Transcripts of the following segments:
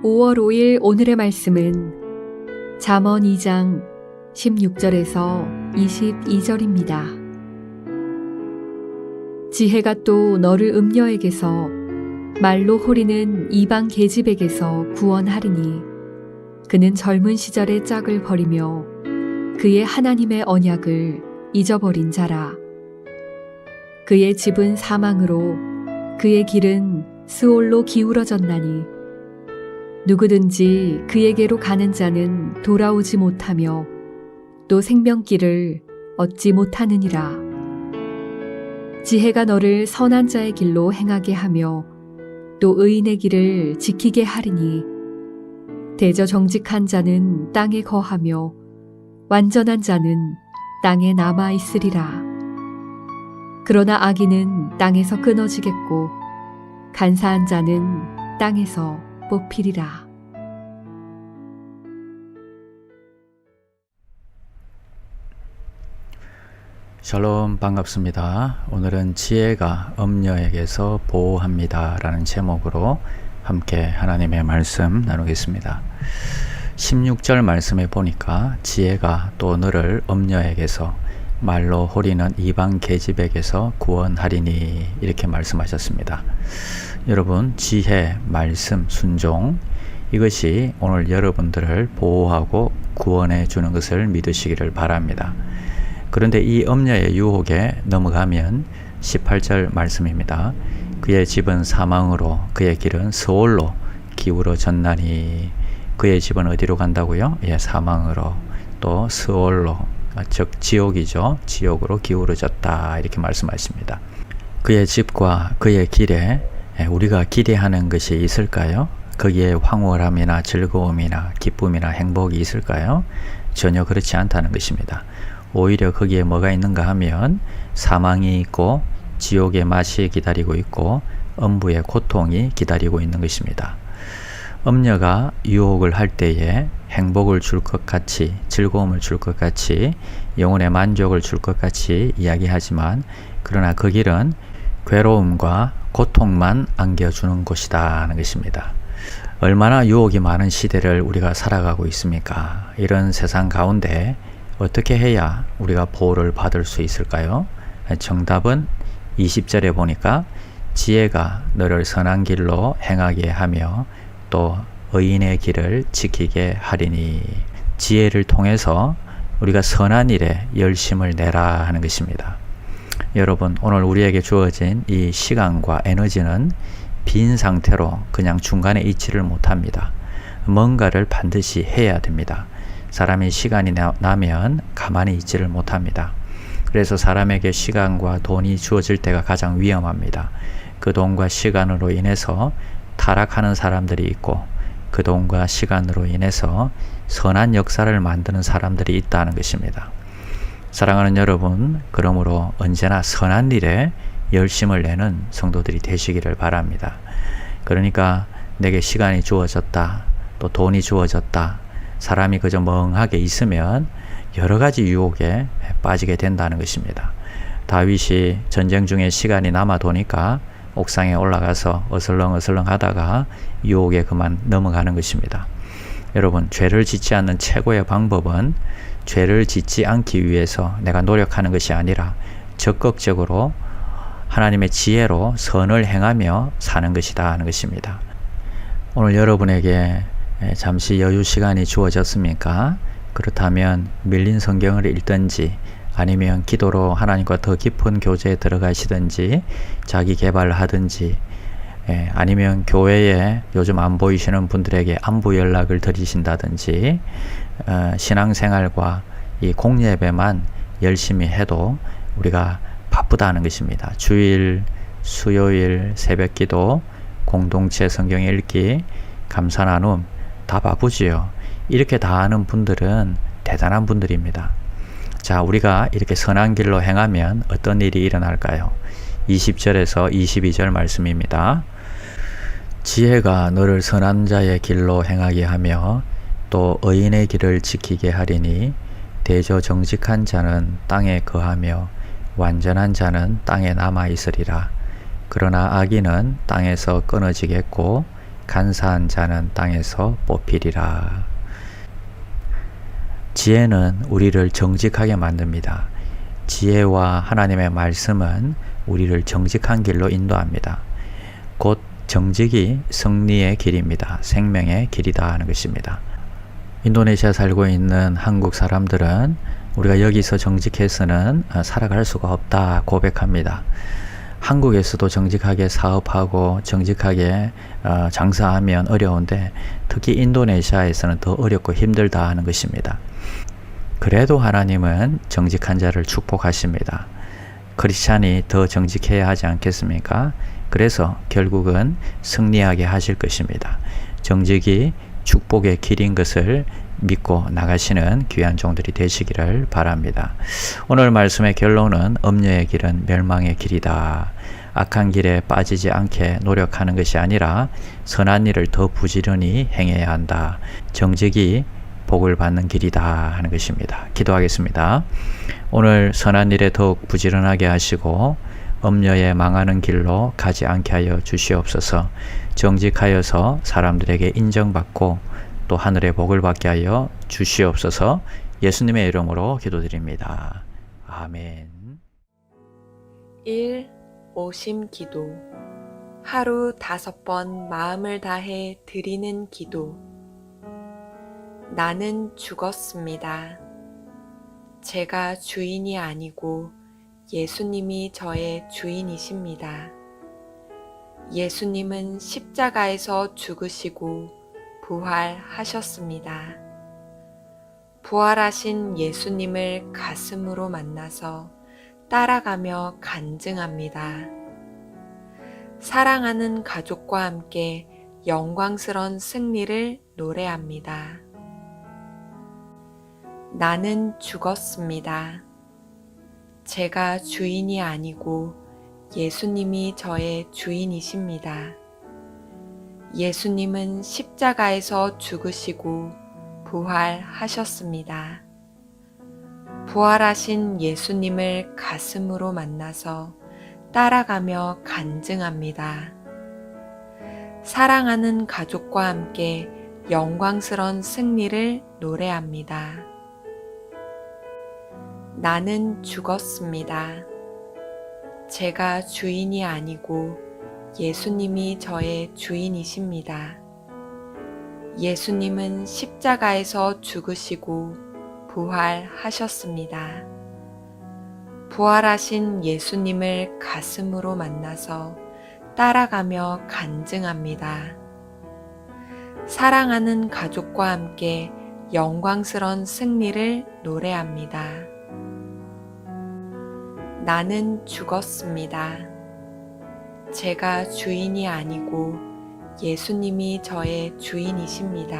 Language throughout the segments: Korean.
5월 5일 오늘의 말씀은 잠언 2장 16절에서 22절입니다. 지혜가 또 너를 음녀에게서 말로 호리는 이방 계집에게서 구원하리니 그는 젊은 시절의 짝을 버리며 그의 하나님의 언약을 잊어버린 자라. 그의 집은 사망으로 그의 길은 스올로 기울어졌나니 누구든지 그에게로 가는 자는 돌아오지 못하며 또 생명길을 얻지 못하느니라. 지혜가 너를 선한 자의 길로 행하게 하며 또 의인의 길을 지키게 하리니 대저 정직한 자는 땅에 거하며 완전한 자는 땅에 남아 있으리라. 그러나 악인은 땅에서 끊어지겠고 간사한 자는 땅에서 뽑히리라. 샬롬, 반갑습니다. 오늘은 지혜가 음녀에게서 보호합니다 라는 제목으로 함께 하나님의 말씀 나누겠습니다. 16절 말씀에 보니까 지혜가 또 너를 음녀에게서 말로 호리는 이방 계집에게서 구원하리니 이렇게 말씀하셨습니다. 여러분, 지혜, 말씀, 순종, 이것이 오늘 여러분들을 보호하고 구원해 주는 것을 믿으시기를 바랍니다. 그런데 이 음녀의 유혹에 넘어가면 18절 말씀입니다. 그의 집은 사망으로 그의 길은 스올로 기울어졌나니. 그의 집은 어디로 간다고요? 사망으로, 또 스올로, 즉 지옥이죠. 지옥으로 기울어졌다 이렇게 말씀하십니다. 그의 집과 그의 길에 우리가 기대하는 것이 있을까요? 거기에 황홀함이나 즐거움이나 기쁨이나 행복이 있을까요? 전혀 그렇지 않다는 것입니다. 오히려 거기에 뭐가 있는가 하면 사망이 있고 지옥의 맛이 기다리고 있고 음부의 고통이 기다리고 있는 것입니다. 음녀가 유혹을 할 때에 행복을 줄 것 같이, 즐거움을 줄 것 같이, 영혼의 만족을 줄 것 같이 이야기하지만 그러나 그 길은 괴로움과 고통만 안겨주는 곳이다 하는 것입니다. 얼마나 유혹이 많은 시대를 우리가 살아가고 있습니까? 이런 세상 가운데 어떻게 해야 우리가 보호를 받을 수 있을까요? 정답은 20절에 보니까 지혜가 너를 선한 길로 행하게 하며 또 의인의 길을 지키게 하리니. 지혜를 통해서 우리가 선한 일에 열심을 내라 하는 것입니다. 여러분, 오늘 우리에게 주어진 이 시간과 에너지는 빈 상태로 그냥 중간에 있지를 못합니다. 뭔가를 반드시 해야 됩니다. 사람이 시간이 나면 가만히 있지를 못합니다. 그래서 사람에게 시간과 돈이 주어질 때가 가장 위험합니다. 그 돈과 시간으로 인해서 타락하는 사람들이 있고 그 돈과 시간으로 인해서 선한 역사를 만드는 사람들이 있다는 것입니다. 사랑하는 여러분, 그러므로 언제나 선한 일에 열심을 내는 성도들이 되시기를 바랍니다. 그러니까 내게 시간이 주어졌다, 또 돈이 주어졌다, 사람이 그저 멍하게 있으면 여러 가지 유혹에 빠지게 된다는 것입니다. 다윗이 전쟁 중에 시간이 남아도니까 옥상에 올라가서 어슬렁어슬렁 하다가 유혹에 그만 넘어가는 것입니다. 여러분, 죄를 짓지 않는 최고의 방법은 죄를 짓지 않기 위해서 내가 노력하는 것이 아니라 적극적으로 하나님의 지혜로 선을 행하며 사는 것이다 하는 것입니다. 오늘 여러분에게 잠시 여유 시간이 주어졌습니까? 그렇다면 밀린 성경을 읽든지 아니면 기도로 하나님과 더 깊은 교제에 들어가시든지 자기 개발을 하든지 아니면 교회에 요즘 안 보이시는 분들에게 안부 연락을 드리신다든지 신앙생활과 이 공예배만 열심히 해도 우리가 바쁘다는 것입니다. 주일, 수요일, 새벽기도, 공동체 성경 읽기, 감사 나눔 다 바쁘지요. 이렇게 다 하는 분들은 대단한 분들입니다. 자, 우리가 이렇게 선한 길로 행하면 어떤 일이 일어날까요? 20절에서 22절 말씀입니다. 지혜가 너를 선한 자의 길로 행하게 하며 또 의인의 길을 지키게 하리니 대저 정직한 자는 땅에 거하며 완전한 자는 땅에 남아 있으리라. 그러나 악인은 땅에서 끊어지겠고 간사한 자는 땅에서 뽑히리라. 지혜는 우리를 정직하게 만듭니다. 지혜와 하나님의 말씀은 우리를 정직한 길로 인도합니다. 곧 정직이 승리의 길입니다. 생명의 길이다 하는 것입니다. 인도네시아 살고 있는 한국 사람들은 우리가 여기서 정직해서는 살아갈 수가 없다 고백합니다. 한국에서도 정직하게 사업하고 정직하게 장사하면 어려운데 특히 인도네시아에서는 더 어렵고 힘들다 하는 것입니다. 그래도 하나님은 정직한 자를 축복하십니다. 크리스찬이 더 정직해야 하지 않겠습니까? 그래서 결국은 승리하게 하실 것입니다. 정직이 축복의 길인 것을 믿고 나가시는 귀한 종들이 되시기를 바랍니다. 오늘 말씀의 결론은 엄녀의 길은 멸망의 길이다. 악한 길에 빠지지 않게 노력하는 것이 아니라 선한 일을 더 부지런히 행해야 한다. 정직이 복을 받는 길이다 하는 것입니다. 기도하겠습니다. 오늘 선한 일에 더욱 부지런하게 하시고 엄녀의 망하는 길로 가지 않게 하여 주시옵소서. 정직하여서 사람들에게 인정받고 또 하늘의 복을 받게 하여 주시옵소서. 예수님의 이름으로 기도드립니다. 아멘. 1. 오심 기도. 하루 5번 마음을 다해 드리는 기도. 나는 죽었습니다. 제가 주인이 아니고 예수님이 저의 주인이십니다. 예수님은 십자가에서 죽으시고 부활하셨습니다. 부활하신 예수님을 가슴으로 만나서 따라가며 간증합니다. 사랑하는 가족과 함께 영광스러운 승리를 노래합니다. 나는 죽었습니다. 제가 주인이 아니고 예수님이 저의 주인이십니다. 예수님은 십자가에서 죽으시고 부활하셨습니다. 부활하신 예수님을 가슴으로 만나서 따라가며 간증합니다. 사랑하는 가족과 함께 영광스러운 승리를 노래합니다. 나는 죽었습니다. 제가 주인이 아니고 예수님이 저의 주인이십니다. 예수님은 십자가에서 죽으시고 부활하셨습니다. 부활하신 예수님을 가슴으로 만나서 따라가며 간증합니다. 사랑하는 가족과 함께 영광스러운 승리를 노래합니다. 나는 죽었습니다. 제가 주인이 아니고 예수님이 저의 주인이십니다.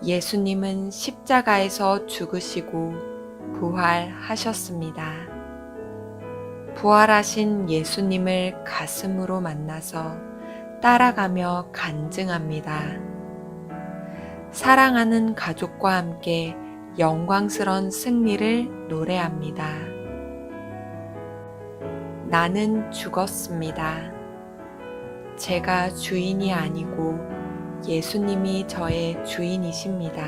예수님은 십자가에서 죽으시고 부활하셨습니다. 부활하신 예수님을 가슴으로 만나서 따라가며 간증합니다. 사랑하는 가족과 함께 영광스러운 승리를 노래합니다. 나는 죽었습니다. 제가 주인이 아니고 예수님이 저의 주인이십니다.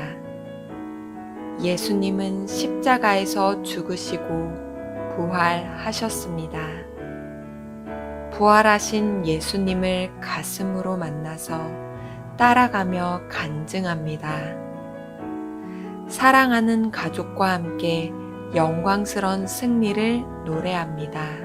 예수님은 십자가에서 죽으시고 부활하셨습니다. 부활하신 예수님을 가슴으로 만나서 따라가며 간증합니다. 사랑하는 가족과 함께 영광스러운 승리를 노래합니다.